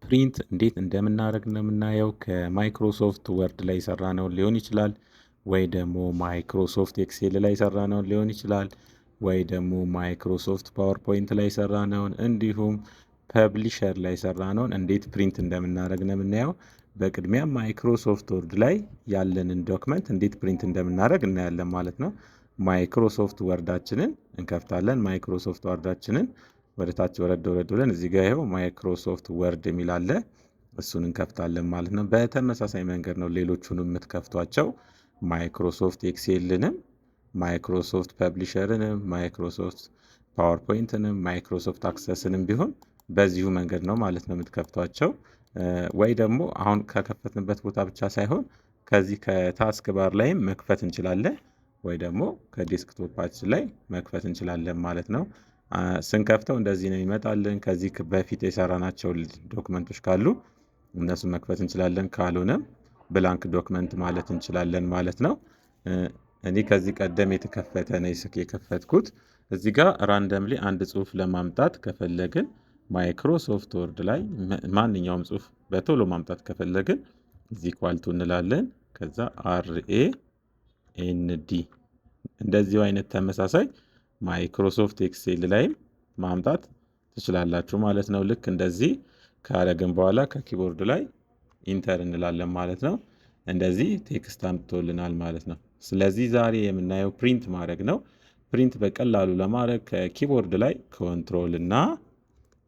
ፕሪንት እንዴት እንደምናደርግ ነው የምናየው። ከማይክሮሶፍት ወርድ ላይ የሰራነውን ሊሆን ይችላል፣ ወይ ደግሞ ማይክሮሶፍት ኤክሴል ላይ የሰራነውን ሊሆን ይችላል፣ ወይ ደግሞ ማይክሮሶፍት ፓወርፖይንት ላይ የሰራነውን እንዲሁም ፐብሊሸር ላይ የሰራነውን እንዴት ፕሪንት እንደምናደርግ ነው የምናየው። በቅድሚያ ማይክሮሶፍት ወርድ ላይ ያለንን ዶክመንት እንዴት ፕሪንት እንደምናደርግ እናያለን ማለት ነው። ማይክሮሶፍት ወርዳችንን እንከፍታለን። ማይክሮሶፍት ወርዳችንን ወደ ታች ወረድ ብለን እዚህ ጋር ይኸው ማይክሮሶፍት ወርድ የሚል አለ። እሱን እንከፍታለን ማለት ነው። በተመሳሳይ መንገድ ነው ሌሎቹንም የምትከፍቷቸው። ማይክሮሶፍት ኤክሴልንም፣ ማይክሮሶፍት ፐብሊሸርንም፣ ማይክሮሶፍት ፓወርፖይንትንም፣ ማይክሮሶፍት አክሰስንም ቢሆን በዚሁ መንገድ ነው ማለት ነው የምትከፍቷቸው። ወይ ደግሞ አሁን ከከፈትንበት ቦታ ብቻ ሳይሆን ከዚህ ከታስክ ባር ላይም መክፈት እንችላለን፣ ወይ ደግሞ ከዴስክቶፓችን ላይ መክፈት እንችላለን ማለት ነው። ስንከፍተው እንደዚህ ነው ይመጣልን። ከዚህ በፊት የሰራናቸው ዶክመንቶች ካሉ እነሱን መክፈት እንችላለን፣ ካልሆነም ብላንክ ዶክመንት ማለት እንችላለን ማለት ነው። እኔ ከዚህ ቀደም የተከፈተ ነው የከፈትኩት። እዚህ ጋር ራንደምሊ አንድ ጽሁፍ ለማምጣት ከፈለግን ማይክሮሶፍት ወርድ ላይ ማንኛውም ጽሁፍ በቶሎ ማምጣት ከፈለግን እዚህ ኳልቱ እንላለን። ከዛ RAND እንደዚሁ አይነት ተመሳሳይ ማይክሮሶፍት ኤክሴል ላይም ማምጣት ትችላላችሁ ማለት ነው። ልክ እንደዚህ ካረግን በኋላ ከኪቦርድ ላይ ኢንተር እንላለን ማለት ነው። እንደዚህ ቴክስት አምጥቶልናል ማለት ነው። ስለዚህ ዛሬ የምናየው ፕሪንት ማድረግ ነው። ፕሪንት በቀላሉ ለማድረግ ከኪቦርድ ላይ ኮንትሮል እና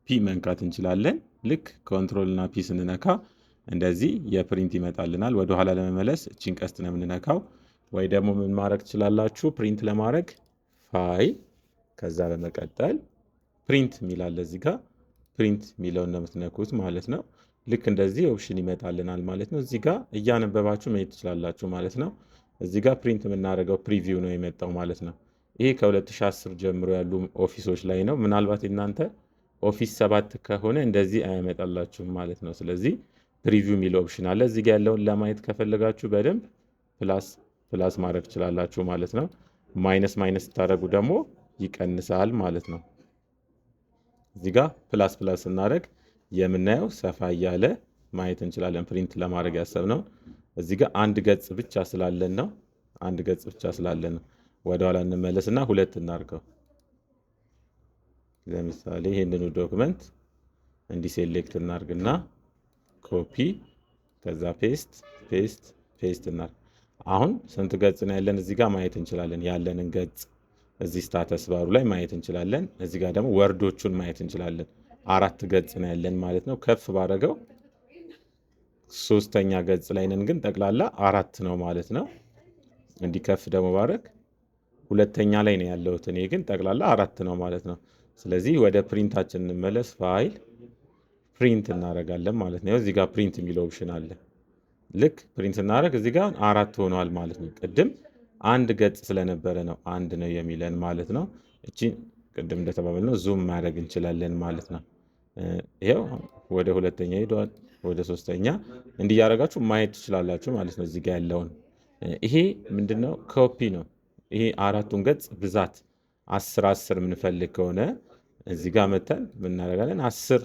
ፒ መንካት እንችላለን። ልክ ኮንትሮል እና ፒ ስንነካ እንደዚህ የፕሪንት ይመጣልናል። ወደኋላ ለመመለስ እቺን ቀስት ነው የምንነካው። ወይ ደግሞ ምን ማድረግ ትችላላችሁ? ፕሪንት ለማድረግ ፋይል፣ ከዛ በመቀጠል ፕሪንት የሚላለ እዚህ ጋር ፕሪንት የሚለውን ነው የምትነኩት ማለት ነው። ልክ እንደዚህ ኦፕሽን ይመጣልናል ማለት ነው። እዚህ ጋር እያነበባችሁ መሄድ ትችላላችሁ ማለት ነው። እዚህ ጋር ፕሪንት የምናደርገው ፕሪቪው ነው የመጣው ማለት ነው። ይሄ ከ2010 ጀምሮ ያሉ ኦፊሶች ላይ ነው። ምናልባት እናንተ ኦፊስ 7 ከሆነ እንደዚህ አያመጣላችሁም ማለት ነው። ስለዚህ ፕሪቪው የሚል ኦፕሽን አለ። እዚህ ጋር ያለውን ለማየት ከፈለጋችሁ በደንብ ፕላስ ማድረግ ትችላላችሁ ማለት ነው። ማይነስ ስታደርጉ ደግሞ ይቀንሳል ማለት ነው። እዚህ ጋር ፕላስ ስናደርግ የምናየው ሰፋ እያለ ማየት እንችላለን። ፕሪንት ለማድረግ ያሰብነው እዚህ ጋር አንድ ገጽ ብቻ ስላለን ነው። ወደኋላ እንመለስና ሁለት እናድርገው። ለምሳሌ ይህንኑ ዶክመንት እንዲህ ሴሌክት እናድርግና ኮፒ፣ ከዛ ፔስት እናድርግ። አሁን ስንት ገጽ ነው ያለን? እዚህ ጋር ማየት እንችላለን። ያለንን ገጽ እዚህ ስታተስ ባሩ ላይ ማየት እንችላለን። እዚህ ጋር ደግሞ ወርዶቹን ማየት እንችላለን። 4 ገጽ ነው ያለን ማለት ነው። ከፍ ባረገው 3ኛ ገጽ ላይ ነን፣ ግን ጠቅላላ 4 ነው ማለት ነው። እንዲህ ከፍ ደግሞ ባረግ 2ኛ ላይ ነው ያለሁት እኔ፣ ግን ጠቅላላ 4 ነው ማለት ነው። ስለዚህ ወደ ፕሪንታችን እንመለስ። ፋይል፣ ፕሪንት እናደርጋለን ማለት ነው። እዚህ ጋር ፕሪንት የሚለው ኦፕሽን አለ። ልክ ፕሪንት እናደርግ እዚህ ጋር 4 ሆኗል ማለት ነው። ቅድም አንድ ገጽ ስለነበረ ነው አንድ ነው የሚለን ማለት ነው። እቺ ቅድም እንደተባባልነው ዙም ማድረግ እንችላለን ማለት ነው። ይሄው ወደ 2ኛ ሄዷል፣ ወደ 3ኛ እንዲያረጋችሁ ማየት ትችላላችሁ ማለት ነው። እዚህ ጋር ያለውን ይሄ ምንድነው? ኮፒ ነው። ይሄ 4ቱን ገጽ ብዛት 10 የምንፈልግ ከሆነ እዚህ ጋር መተን እናደርጋለን 10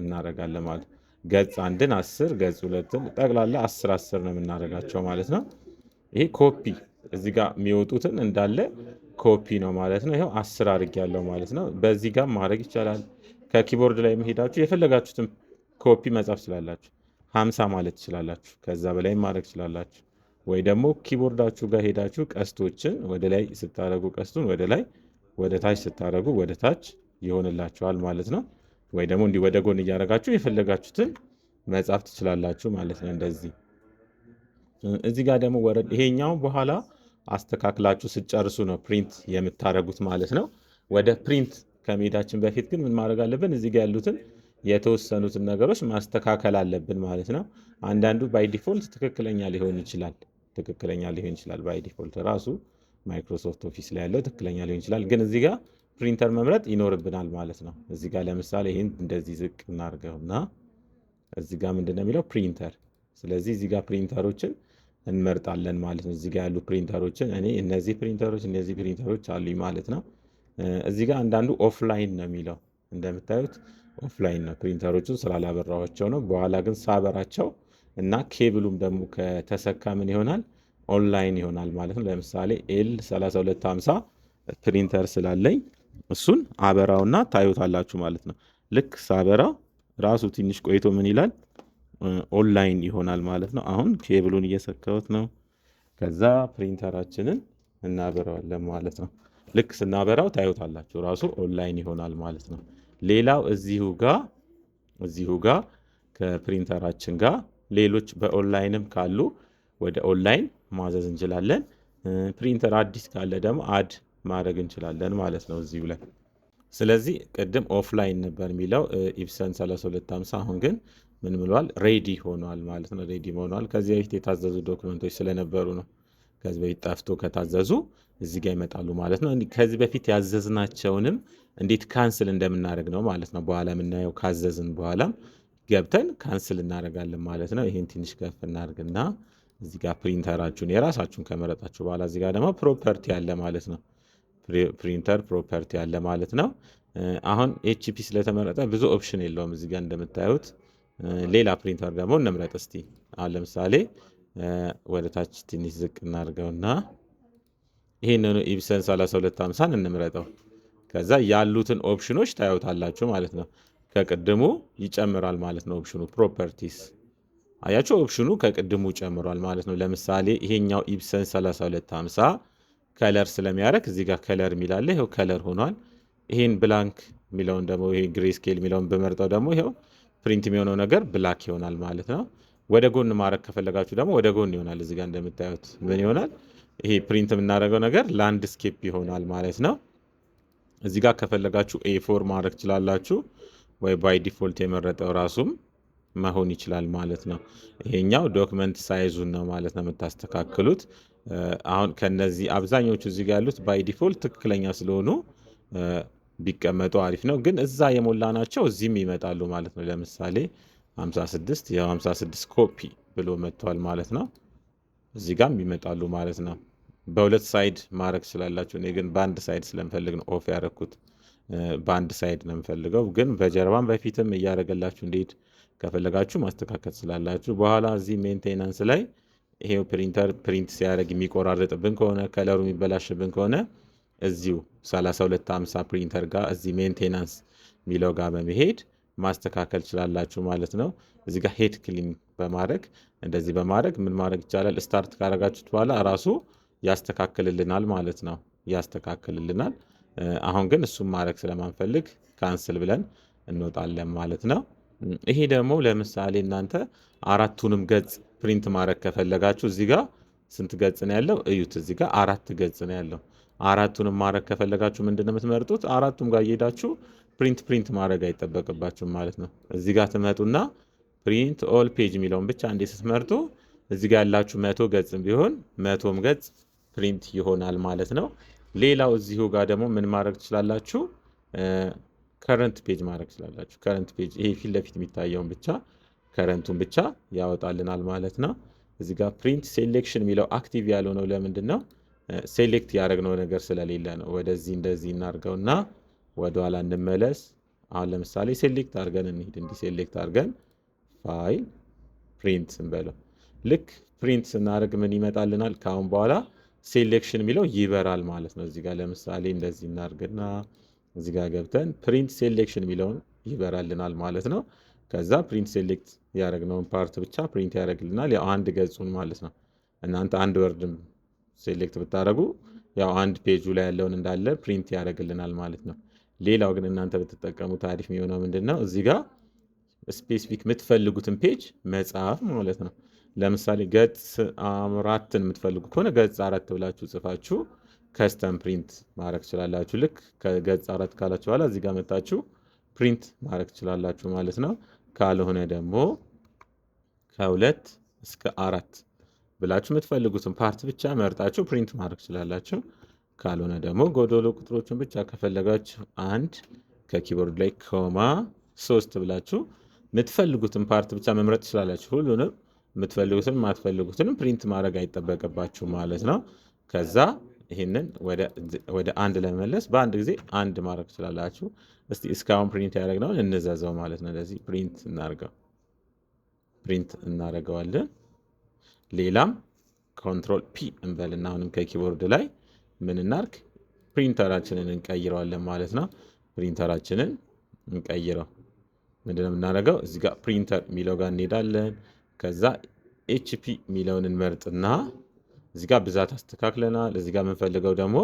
እናደርጋለን ማለት ነው። ገጽ 1ን 10፣ ገጽ 2ን ጠቅላላ 10 ነው የምናደርጋቸው ማለት ነው። ይሄ ኮፒ እዚህ ጋር የሚወጡትን እንዳለ ኮፒ ነው ማለት ነው። ይሄው 10 አድርጌያለሁ ማለት ነው። በዚህ ጋር ማድረግ ይቻላል። ከኪቦርድ ላይ መሄዳችሁ የፈለጋችሁትን ኮፒ መጻፍ ትችላላችሁ። 50 ማለት ትችላላችሁ። ከዛ በላይ ማድረግ ትችላላችሁ። ወይ ደግሞ ኪቦርዳችሁ ጋር ሄዳችሁ ቀስቶችን ወደ ላይ ስታደርጉ ቀስቱን ወደ ላይ፣ ወደ ታች ስታደርጉ ወደ ታች ይሆንላችኋል ማለት ነው። ወይ ደግሞ እንዲህ ወደ ጎን እያደረጋችሁ የፈለጋችሁትን መጻፍ ትችላላችሁ ማለት ነው። እንደዚህ እዚህ ጋር ደግሞ ወረድ ይሄኛው በኋላ አስተካክላችሁ ስትጨርሱ ነው ፕሪንት የምታደርጉት ማለት ነው። ወደ ፕሪንት ከመሄዳችን በፊት ግን ምን ማድረግ አለብን? እዚህ ጋር ያሉትን የተወሰኑትን ነገሮች ማስተካከል አለብን ማለት ነው። አንዳንዱ ባይ ዲፎልት ትክክለኛ ሊሆን ይችላል። ባይ ዲፎልት ራሱ ማይክሮሶፍት ኦፊስ ላይ ያለው ትክክለኛ ሊሆን ይችላል። ግን እዚህ ጋር ፕሪንተር መምረጥ ይኖርብናል ማለት ነው። እዚህ ጋር ለምሳሌ ይህን እንደዚህ ዝቅ እናድርገውና እዚህ ጋር ምንድነው የሚለው ፕሪንተር። ስለዚህ እዚህ ጋር ፕሪንተሮችን እንመርጣለን ማለት ነው። እዚህ ጋር ያሉ ፕሪንተሮችን እኔ እነዚህ ፕሪንተሮች አሉኝ ማለት ነው። እዚህ ጋር አንዳንዱ ኦፍላይን ነው የሚለው እንደምታዩት ኦፍላይን ነው። ፕሪንተሮቹን ስላላበራኋቸው ነው። በኋላ ግን ሳበራቸው እና ኬብሉም ደግሞ ከተሰካ ምን ይሆናል? ኦንላይን ይሆናል ማለት ነው። ለምሳሌ ኤል 3250 ፕሪንተር ስላለኝ እሱን አበራውና ታዩታላችሁ ማለት ነው። ልክ ሳበራው ራሱ ትንሽ ቆይቶ ምን ይላል? ኦንላይን ይሆናል ማለት ነው። አሁን ኬብሉን እየሰካሁት ነው። ከዛ ፕሪንተራችንን እናበራዋለን ማለት ነው። ልክ ስናበራው ታዩታላችሁ ራሱ ኦንላይን ይሆናል ማለት ነው። ሌላው እዚሁ ጋር ከፕሪንተራችን ጋር ሌሎች በኦንላይንም ካሉ ወደ ኦንላይን ማዘዝ እንችላለን። ፕሪንተር አዲስ ካለ ደግሞ አድ ማድረግ እንችላለን ማለት ነው እዚሁ ላይ። ስለዚህ ቅድም ኦፍላይን ነበር የሚለው ኢፕሰን 3250 አሁን ግን ምን ብሏል? ሬዲ ሆኗል ማለት ነው። ሬዲ ሆኗል። ከዚህ በፊት የታዘዙ ዶክመንቶች ስለነበሩ ነው። ከዚህ በፊት ጠፍቶ ከታዘዙ እዚህ ጋር ይመጣሉ ማለት ነው። ከዚህ በፊት ያዘዝናቸውንም እንዴት ካንስል እንደምናደርግ ነው ማለት ነው በኋላ የምናየው። ካዘዝን በኋላም ገብተን ካንስል እናደርጋለን ማለት ነው። ይህን ትንሽ ከፍ እናደርግና እዚህ ጋር ፕሪንተራችሁን የራሳችሁን ከመረጣችሁ በኋላ እዚህ ጋር ደግሞ ፕሮፐርቲ አለ ማለት ነው። ፕሪንተር ፕሮፐርቲ አለ ማለት ነው። አሁን ኤችፒ ስለተመረጠ ብዙ ኦፕሽን የለውም እዚህ ጋር እንደምታዩት። ሌላ ፕሪንተር ደግሞ እንምረጥ እስቲ። አሁን ለምሳሌ ወደ ታች ትንሽ ዝቅ እናድርገውና ይህንኑ ኢፕሰን 3250ን እንምረጠው። ከዛ ያሉትን ኦፕሽኖች ታዩታላችሁ ማለት ነው። ከቅድሙ ይጨምራል ማለት ነው ኦፕሽኑ ፕሮፐርቲስ። አያችሁ ኦፕሽኑ ከቅድሙ ጨምሯል ማለት ነው። ለምሳሌ ይሄኛው ኢፕሰን 3250 ከለር ስለሚያደርግ እዚህ ጋር ከለር የሚላለ ይኸው ከለር ሆኗል። ይሄን ብላንክ የሚለውን ደግሞ ይሄ ግሬ ስኬል የሚለውን በመርጠው ደግሞ ይኸው ፕሪንት የሚሆነው ነገር ብላክ ይሆናል ማለት ነው። ወደ ጎን ማድረግ ከፈለጋችሁ ደግሞ ወደ ጎን ይሆናል። እዚህ ጋር እንደምታዩት ምን ይሆናል? ይሄ ፕሪንት የምናደርገው ነገር ላንድስኬፕ ይሆናል ማለት ነው። እዚህ ጋር ከፈለጋችሁ ኤ4 ማድረግ ትችላላችሁ፣ ወይ ባይ ዲፎልት የመረጠው ራሱም መሆን ይችላል ማለት ነው። ይሄኛው ዶክመንት ሳይዙን ነው ማለት ነው የምታስተካክሉት። አሁን ከነዚህ አብዛኞቹ እዚህ ጋር ያሉት ባይ ዲፎልት ትክክለኛ ስለሆኑ ቢቀመጡ አሪፍ ነው። ግን እዛ የሞላ ናቸው እዚህም ይመጣሉ ማለት ነው። ለምሳሌ 56 ያው 56 ኮፒ ብሎ መጥቷል ማለት ነው። እዚህ ጋርም ይመጣሉ ማለት ነው። በሁለት ሳይድ ማድረግ ስላላችሁ፣ እኔ ግን በአንድ ሳይድ ስለምፈልግ ነው ኦፍ ያደረኩት። በአንድ ሳይድ ነው የምፈልገው፣ ግን በጀርባም በፊትም እያደረገላችሁ እንዴት ከፈለጋችሁ ማስተካከል ስላላችሁ። በኋላ እዚህ ሜንቴናንስ ላይ ይሄው ፕሪንተር ፕሪንት ሲያደርግ የሚቆራረጥብን ከሆነ ከለሩ የሚበላሽብን ከሆነ እዚሁ 3250 ፕሪንተር ጋር እዚህ ሜንቴናንስ የሚለው ጋር በመሄድ ማስተካከል ችላላችሁ ማለት ነው። እዚህ ጋር ሄድ ክሊን በማድረግ እንደዚህ በማድረግ ምን ማድረግ ይቻላል? ስታርት ካረጋችሁት በኋላ ራሱ ያስተካክልልናል ማለት ነው። ያስተካክልልናል። አሁን ግን እሱም ማድረግ ስለማንፈልግ ካንስል ብለን እንወጣለን ማለት ነው። ይሄ ደግሞ ለምሳሌ እናንተ አራቱንም ገጽ ፕሪንት ማድረግ ከፈለጋችሁ እዚህ ጋር ስንት ገጽ ነው ያለው? እዩት። እዚህ ጋር 4 ገጽ ነው ያለው። አራቱንም ማድረግ ከፈለጋችሁ ምንድን ነው የምትመርጡት? አራቱም ጋር እየሄዳችሁ ፕሪንት ማድረግ አይጠበቅባችሁም ማለት ነው። እዚህ ጋር ትመጡና ፕሪንት ኦል ፔጅ የሚለውን ብቻ እንዴ ስትመርጡ እዚህ ጋር ያላችሁ 100 ገጽ ቢሆን 100ም ገጽ ፕሪንት ይሆናል ማለት ነው። ሌላው እዚሁ ጋር ደግሞ ምን ማድረግ ትችላላችሁ? ከረንት ፔጅ ማድረግ ትችላላችሁ። ከረንት ፔጅ ይሄ ፊት ለፊት የሚታየውን ብቻ ከረንቱን ብቻ ያወጣልናል ማለት ነው። እዚህ ጋር ፕሪንት ሴሌክሽን የሚለው አክቲቭ ያልሆነው ለምንድን ነው? ሴሌክት ያደረግነው ነገር ስለሌለ ነው። ወደዚህ እንደዚህ እናድርገውና ወደኋላ እንመለስ። አሁን ለምሳሌ ሴሌክት አድርገን እንሂድ። እንዲህ ሴሌክት አድርገን ፋይል ፕሪንት እንበለው። ልክ ፕሪንት ስናደርግ ምን ይመጣልናል? ከአሁን በኋላ ሴሌክሽን የሚለው ይበራል ማለት ነው። እዚህ ጋር ለምሳሌ እንደዚህ እናድርግና እዚህ ጋር ገብተን ፕሪንት ሴሌክሽን የሚለውን ይበራልናል ማለት ነው። ከዛ ፕሪንት ሴሌክት ያደረግነውን ፓርት ብቻ ፕሪንት ያደርግልናል። ያው አንድ ገጹን ማለት ነው። እናንተ አንድ ወርድም ሴሌክት ብታደረጉ ያው አንድ ፔጁ ላይ ያለውን እንዳለ ፕሪንት ያደርግልናል ማለት ነው። ሌላው ግን እናንተ ብትጠቀሙ ታሪፍ የሚሆነው ምንድን ነው? እዚህ ጋር ስፔሲፊክ የምትፈልጉትን ፔጅ መጻፍ ማለት ነው። ለምሳሌ ገጽ 4ን የምትፈልጉ ከሆነ ገጽ 4 ብላችሁ ጽፋችሁ ከስተም ፕሪንት ማድረግ ትችላላችሁ። ልክ ከገጽ 4 ካላችሁ በኋላ እዚህ ጋር መጣችሁ ፕሪንት ማድረግ ትችላላችሁ ማለት ነው። ካልሆነ ደግሞ ከ2 እስከ 4 ብላችሁ የምትፈልጉትን ፓርት ብቻ መርጣችሁ ፕሪንት ማድረግ ትችላላችሁ። ካልሆነ ደግሞ ጎዶሎ ቁጥሮችን ብቻ ከፈለጋችሁ 1 ከኪቦርድ ላይ ኮማ 3 ብላችሁ የምትፈልጉትን ፓርት ብቻ መምረጥ ትችላላችሁ። ሁሉንም የምትፈልጉትን ማትፈልጉትንም ፕሪንት ማድረግ አይጠበቅባችሁ ማለት ነው። ከዛ ይህንን ወደ አንድ ለመመለስ በአንድ ጊዜ አንድ ማድረግ ትችላላችሁ። እስቲ እስካሁን ፕሪንት ያደረግነውን እንዘዘው ማለት ነው። እንደዚህ ፕሪንት እናደርገዋለን። ሌላም ኮንትሮል ፒ እንበልና አሁንም ከኪቦርድ ላይ ምን እናርግ? ፕሪንተራችንን እንቀይረዋለን ማለት ነው። ፕሪንተራችንን እንቀይረው። ምንድነው የምናደርገው? እዚህ ጋር ፕሪንተር የሚለው ጋር እንሄዳለን። ከዛ ኤችፒ የሚለውን እንመርጥና እዚህ ጋር ብዛት አስተካክለናል። እዚህ ጋር የምንፈልገው ደግሞ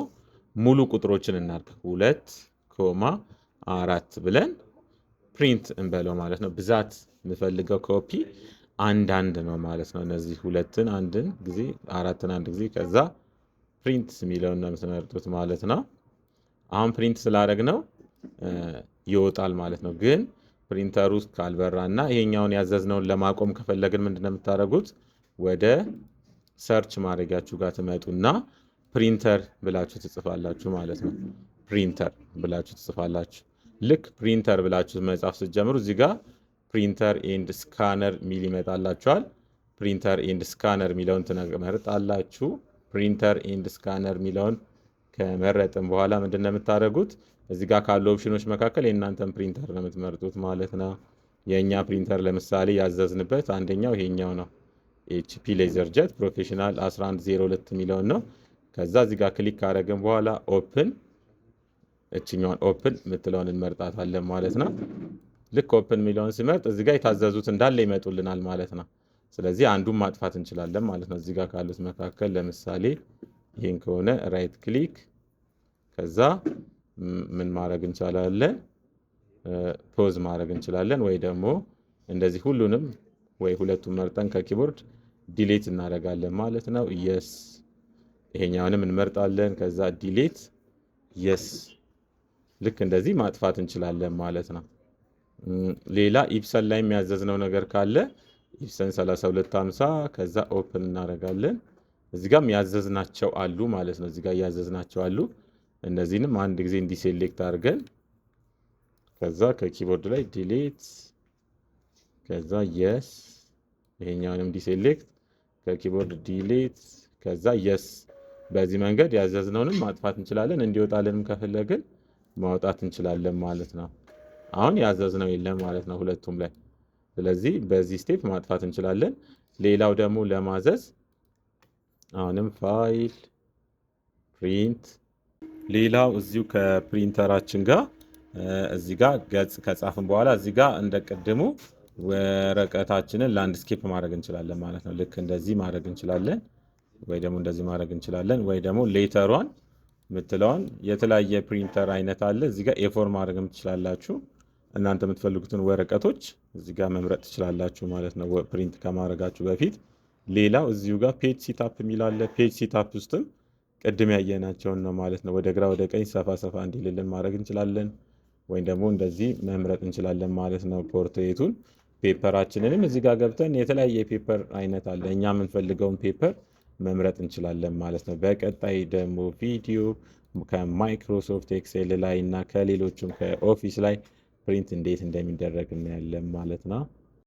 ሙሉ ቁጥሮችን እናርግ 2,4 ብለን ፕሪንት እንበለው ማለት ነው። ብዛት የምፈልገው ኮፒ አንድ ነው ማለት ነው። እነዚህ ሁለትን አንድን ጊዜ አራትን አንድ ጊዜ ከዛ ፕሪንት የሚለውን ነው የምትመርጡት ማለት ነው። አሁን ፕሪንት ስላደረግነው ይወጣል ማለት ነው። ግን ፕሪንተር ውስጥ ካልበራ እና ይሄኛውን ያዘዝነውን ለማቆም ከፈለግን ምንድነው የምታደርጉት? ወደ ሰርች ማድረጊያችሁ ጋር ትመጡና ፕሪንተር ብላችሁ ትጽፋላችሁ ማለት ነው። ፕሪንተር ብላችሁ ትጽፋላችሁ። ልክ ፕሪንተር ብላችሁ መጻፍ ስትጀምሩ እዚህ ጋር ፕሪንተር ኤንድ ስካነር ሚል ይመጣላችኋል። ፕሪንተር ኤንድ ስካነር የሚለውን ትመርጣላችሁ። ፕሪንተር ኤንድ ስካነር የሚለውን ከመረጥን በኋላ ምንድነው የምታደርጉት? እዚህ ጋር ካሉ ኦፕሽኖች መካከል የእናንተን ፕሪንተር ነው የምትመርጡት ማለት ነው። የእኛ ፕሪንተር ለምሳሌ ያዘዝንበት አንደኛው ይሄኛው ነው። ኤችፒ ሌዘርጀት ፕሮፌሽናል 1102 የሚለውን ነው። ከዛ እዚህ ጋር ክሊክ ካደረግን በኋላ ኦፕን እችኛዋን ኦፕን የምትለውን እንመርጣታለን ማለት ነው። ልክ ኦፕን የሚለውን ሲመርጥ እዚህ ጋር የታዘዙት እንዳለ ይመጡልናል ማለት ነው። ስለዚህ አንዱን ማጥፋት እንችላለን ማለት ነው። እዚህ ጋር ካሉት መካከል ለምሳሌ ይሄን ከሆነ ራይት ክሊክ ከዛ ምን ማድረግ እንችላለን? ፖዝ ማድረግ እንችላለን። ወይ ደግሞ እንደዚህ ሁሉንም ወይ ሁለቱም መርጠን ከኪቦርድ ዲሌት እናደርጋለን ማለት ነው። የስ ይሄኛውንም እንመርጣለን። ከዛ ዲሌት የስ ልክ እንደዚህ ማጥፋት እንችላለን ማለት ነው። ሌላ ኢፕሰን ላይ የሚያዘዝነው ነገር ካለ ኢፕሰን 3250 ከዛ ኦፕን እናደርጋለን። እዚህ ጋርም ያዘዝናቸው አሉ ማለት ነው። እዚህ ጋር ያዘዝናቸው አሉ። እነዚህንም አንድ ጊዜ እንዲሴሌክት አድርገን ከዛ ከኪቦርድ ላይ ዲሌት ከዛ የስ ይሄኛውንም ዲሴሌክት ከኪቦርድ ዲሌት ከዛ የስ። በዚህ መንገድ ያዘዝነውንም ማጥፋት እንችላለን። እንዲወጣልንም ከፈለግን ማውጣት እንችላለን ማለት ነው። አሁን ያዘዝነው የለም ማለት ነው ሁለቱም ላይ። ስለዚህ በዚህ ስቴፕ ማጥፋት እንችላለን። ሌላው ደግሞ ለማዘዝ አሁንም ፋይል ፕሪንት። ሌላው እዚሁ ከፕሪንተራችን ጋር እዚህ ጋር ገጽ ከጻፍን በኋላ እዚህ ጋር እንደቀድሙ ወረቀታችንን ላንድስኬፕ ማድረግ እንችላለን ማለት ነው። ልክ እንደዚህ ማድረግ እንችላለን፣ ወይ ደግሞ እንደዚህ ማድረግ እንችላለን፣ ወይ ደግሞ ሌተሯን የምትለውን የተለያየ ፕሪንተር አይነት አለ። እዚህ ጋር ኤፎር ማድረግም ትችላላችሁ። እናንተ የምትፈልጉትን ወረቀቶች እዚህ ጋር መምረጥ ትችላላችሁ ማለት ነው ፕሪንት ከማድረጋችሁ በፊት። ሌላው እዚሁ ጋር ፔጅ ሲታፕ የሚል አለ። ፔጅ ሲታፕ ውስጥም ቅድም ያየናቸውን ነው ማለት ነው። ወደ ግራ ወደ ቀኝ ሰፋ ሰፋ እንዲልልን ማድረግ እንችላለን፣ ወይም ደግሞ እንደዚህ መምረጥ እንችላለን ማለት ነው ፖርትሬቱን። ፔፐራችንንም እዚህ ጋር ገብተን የተለያየ ፔፐር አይነት አለ። እኛ የምንፈልገውን ፔፐር መምረጥ እንችላለን ማለት ነው። በቀጣይ ደግሞ ቪዲዮ ከማይክሮሶፍት ኤክሴል ላይ እና ከሌሎችም ከኦፊስ ላይ ፕሪንት እንዴት እንደሚደረግ እናያለን ማለት ነው።